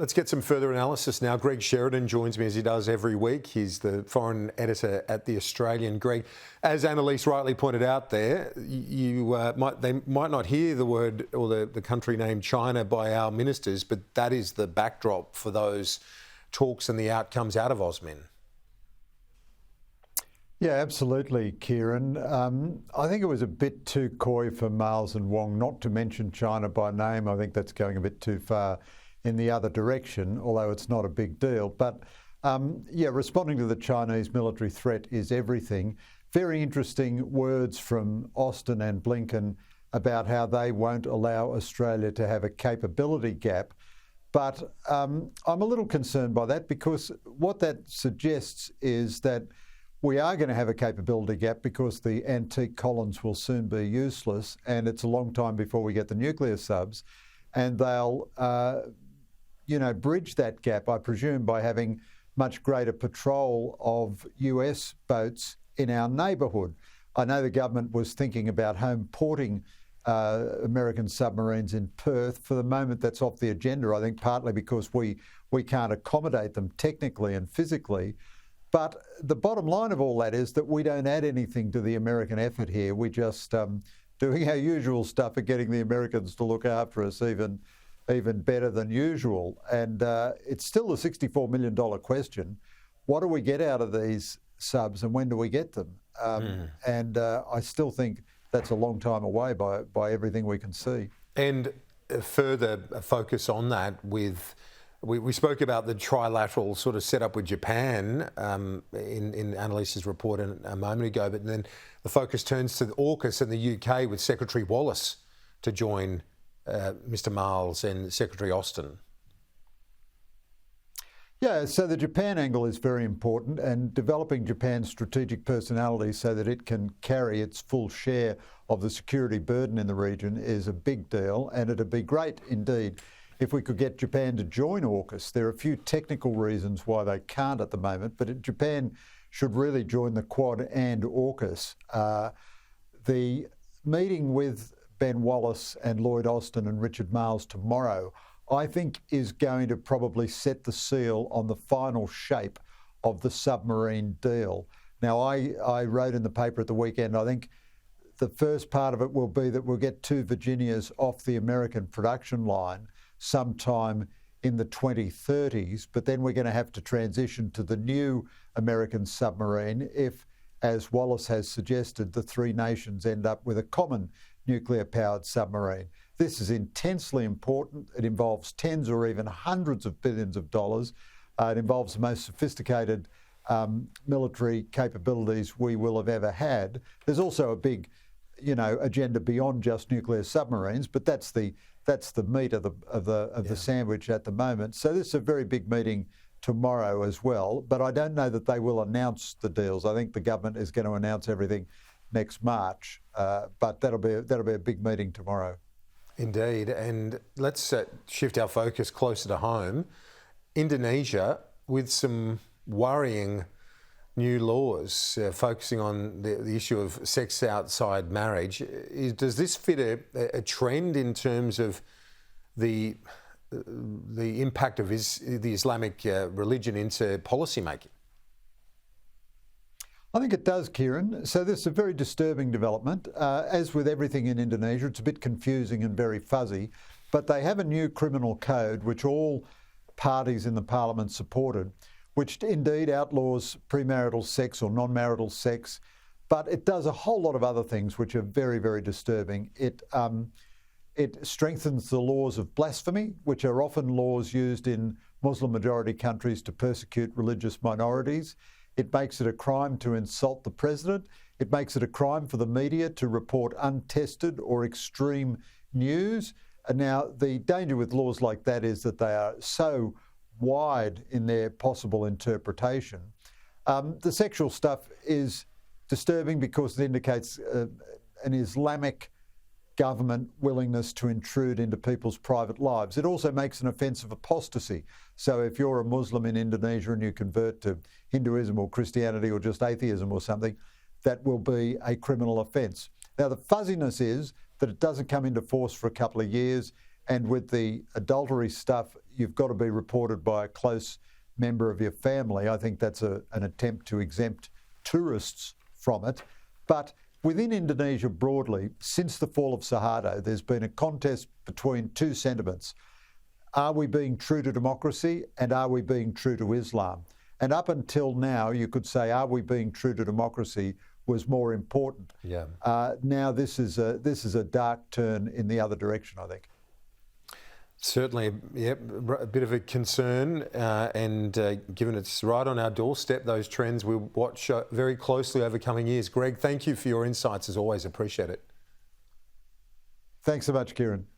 Let's get some further analysis now. Greg Sheridan joins me as he does every week. He's the foreign editor at The Australian. Greg, as Annalise rightly pointed out there, they might not hear the word or the country name China by our ministers, but that is the backdrop for those talks and the outcomes out of AUSMIN. Yeah, absolutely, Kieran. I think it was a bit too coy for Miles and Wong not to mention China by name. I think that's going a bit too far in the other direction, although it's not a big deal. But yeah, responding to the Chinese military threat is everything. Very interesting words from Austin and Blinken about how they won't allow Australia to have a capability gap. But I'm a little concerned by that, because what that suggests is that we are going to have a capability gap because the antique columns will soon be useless, and it's a long time before we get the nuclear subs, and they'll bridge that gap, I presume, by having much greater patrol of US boats in our neighbourhood. I know the government was thinking about home porting American submarines in Perth. For the moment, that's off the agenda, I think, partly because we can't accommodate them technically and physically. But the bottom line of all that is that we don't add anything to the American effort here. We're just doing our usual stuff at getting the Americans to look after us even better than usual. And it's still a $64 million question. What do we get out of these subs, and when do we get them? And I still think that's a long time away by everything we can see. And further focus on that with... We spoke about the trilateral sort of setup with Japan in Annalise's report a moment ago, but then the focus turns to the AUKUS and the UK with Secretary Wallace to join Mr Miles and Secretary Austin. Yeah, so the Japan angle is very important, and developing Japan's strategic personality so that it can carry its full share of the security burden in the region is a big deal, and it'd be great indeed if we could get Japan to join AUKUS. There are a few technical reasons why they can't at the moment, but Japan should really join the Quad and AUKUS. The meeting with Ben Wallace and Lloyd Austin and Richard Marles tomorrow, I think, is going to probably set the seal on the final shape of the submarine deal. Now, I wrote in the paper at the weekend, I think the first part of it will be that we'll get two Virginias off the American production line sometime in the 2030s, but then we're going to have to transition to the new American submarine if, as Wallace has suggested, the three nations end up with a common nuclear-powered submarine. This is intensely important. It involves tens or even hundreds of billions of dollars. It involves the most sophisticated military capabilities we will have ever had. There's also a big, agenda beyond just nuclear submarines, but that's the meat of the sandwich at the moment. So this is a very big meeting tomorrow as well, but I don't know that they will announce the deals. I think the government is going to announce everything next March, but that'll be a big meeting tomorrow. Indeed, and let's shift our focus closer to home. Indonesia, with some worrying new laws focusing on the issue of sex outside marriage. Does this fit a trend in terms of the impact of the Islamic religion into policy making? I think it does, Kieran. So this is a very disturbing development. As with everything in Indonesia, it's a bit confusing and very fuzzy, but they have a new criminal code which all parties in the parliament supported, which indeed outlaws premarital sex or non-marital sex, but it does a whole lot of other things which are very, very disturbing. It strengthens the laws of blasphemy, which are often laws used in Muslim-majority countries to persecute religious minorities. It makes it a crime to insult the president. It makes it a crime for the media to report untested or extreme news. And now, the danger with laws like that is that they are so wide in their possible interpretation. The sexual stuff is disturbing because it indicates an Islamic government willingness to intrude into people's private lives. It also makes an offence of apostasy. So if you're a Muslim in Indonesia and you convert to Hinduism or Christianity or just atheism or something, that will be a criminal offence. Now, the fuzziness is that it doesn't come into force for a couple of years, and with the adultery stuff, you've got to be reported by a close member of your family. I think that's an attempt to exempt tourists from it. But within Indonesia broadly, since the fall of Suharto, there's been a contest between two sentiments. Are we being true to democracy, and are we being true to Islam? And up until now, you could say, are we being true to democracy was more important. Yeah. Now this is a dark turn in the other direction, I think. Certainly, yep, a bit of a concern, and given it's right on our doorstep, those trends we'll watch very closely over coming years. Greg, thank you for your insights as always. Appreciate it. Thanks so much, Kieran.